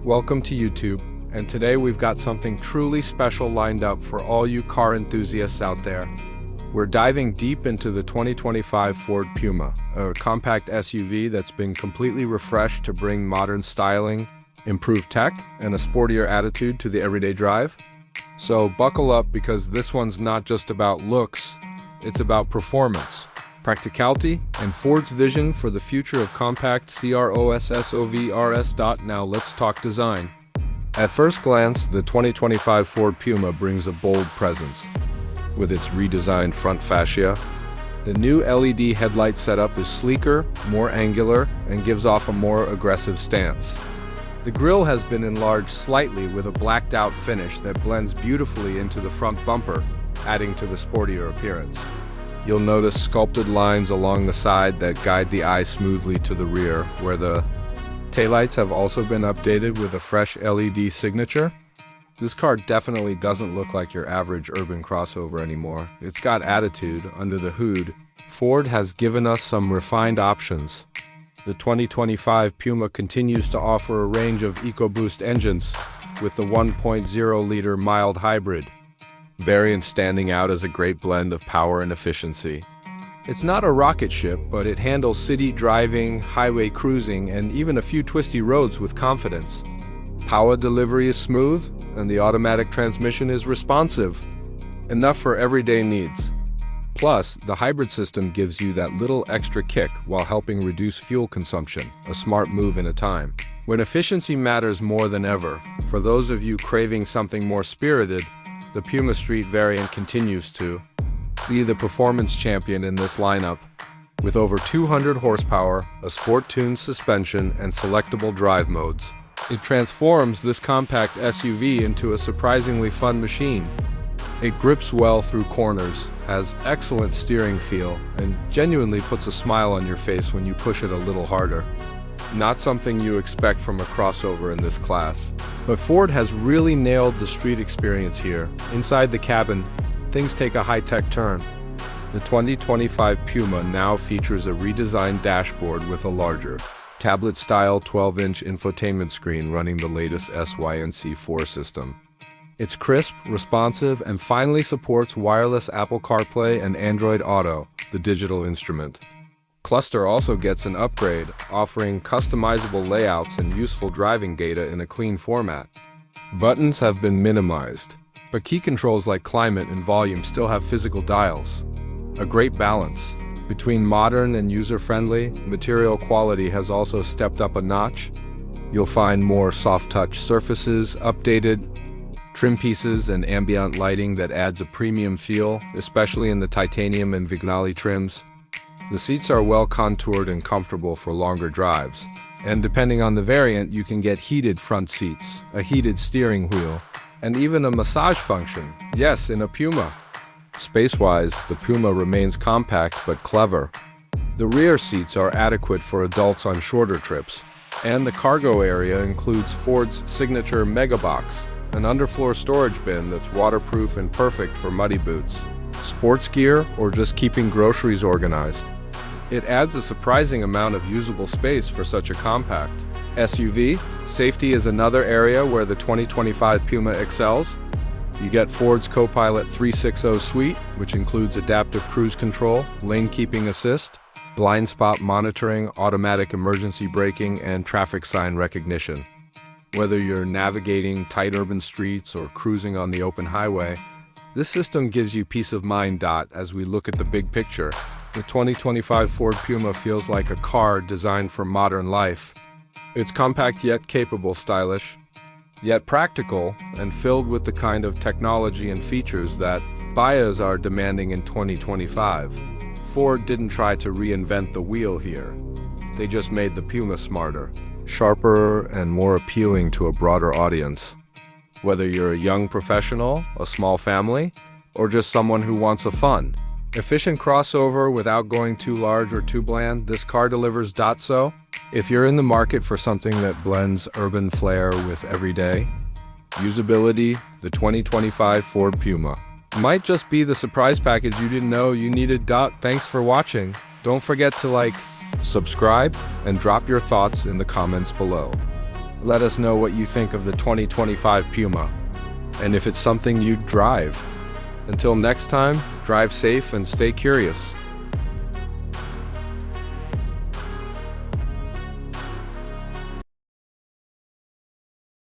Welcome to YouTube, and today we've got something truly special lined up for all you car enthusiasts out there. We're diving deep into the 2025 Ford Puma, a compact SUV that's been completely refreshed to bring modern styling, improved tech, and a sportier attitude to the everyday drive. So buckle up, because this one's not just about looks, it's about performance, practicality, and Ford's vision for the future of compact CROSSOVRS. Now let's talk design. At first glance, the 2025 Ford Puma brings a bold presence. With its redesigned front fascia, the new LED headlight setup is sleeker, more angular, and gives off a more aggressive stance. The grille has been enlarged slightly with a blacked-out finish that blends beautifully into the front bumper, adding to the sportier appearance. You'll notice sculpted lines along the side that guide the eye smoothly to the rear, where the taillights have also been updated with a fresh LED signature. This car definitely doesn't look like your average urban crossover anymore. It's got attitude. Under the hood, Ford has given us some refined options. The 2025 Puma continues to offer a range of EcoBoost engines, with the 1.0-liter mild hybrid variant standing out as a great blend of power and efficiency. It's not a rocket ship, but it handles city driving, highway cruising, and even a few twisty roads with confidence. Power delivery is smooth, and the automatic transmission is responsive, enough for everyday needs. Plus, the hybrid system gives you that little extra kick while helping reduce fuel consumption, a smart move in a time when efficiency matters more than ever. For those of you craving something more spirited, the Puma Street variant continues to be the performance champion in this lineup. With over 200 horsepower, a sport-tuned suspension, and selectable drive modes, it transforms this compact SUV into a surprisingly fun machine. It grips well through corners, has excellent steering feel, and genuinely puts a smile on your face when you push it a little harder. Not something you expect from a crossover in this class. But Ford has really nailed the street experience here. Inside the cabin, things take a high-tech turn. The 2025 Puma now features a redesigned dashboard with a larger, tablet-style 12-inch infotainment screen running the latest SYNC4 system. It's crisp, responsive, and finally supports wireless Apple CarPlay and Android Auto, the digital instrument. Cluster also gets an upgrade, offering customizable layouts and useful driving data in a clean format. Buttons have been minimized, but key controls like climate and volume still have physical dials. A great balance between modern and user-friendly. Material quality has also stepped up a notch. You'll find more soft-touch surfaces, updated trim pieces, and ambient lighting that adds a premium feel, especially in the titanium and Vignali trims. The seats are well contoured and comfortable for longer drives. And depending on the variant, you can get heated front seats, a heated steering wheel, and even a massage function. Yes, in a Puma. Space-wise, the Puma remains compact but clever. The rear seats are adequate for adults on shorter trips, and the cargo area includes Ford's signature Mega Box, an underfloor storage bin that's waterproof and perfect for muddy boots, sports gear, or just keeping groceries organized. It adds a surprising amount of usable space for such a compact SUV. Safety is another area where the 2025 Puma excels. You get Ford's Copilot 360 suite, which includes adaptive cruise control, lane keeping assist, blind spot monitoring, automatic emergency braking, and traffic sign recognition. Whether you're navigating tight urban streets or cruising on the open highway, this system gives you peace of mind. As we look at the big picture, the 2025 Ford Puma feels like a car designed for modern life. It's compact yet capable, stylish, yet practical, and filled with the kind of technology and features that buyers are demanding in 2025. Ford didn't try to reinvent the wheel here. They just made the Puma smarter, sharper, and more appealing to a broader audience. Whether you're a young professional, a small family, or just someone who wants a fun, efficient crossover without going too large or too bland, this car delivers. So, if you're in the market for something that blends urban flair with everyday usability, the 2025 Ford Puma might just be the surprise package you didn't know you needed. Thanks for watching. Don't forget to like, subscribe, and drop your thoughts in the comments below. Let us know what you think of the 2025 Puma, and if it's something you'd drive. Until next time, drive safe and stay curious.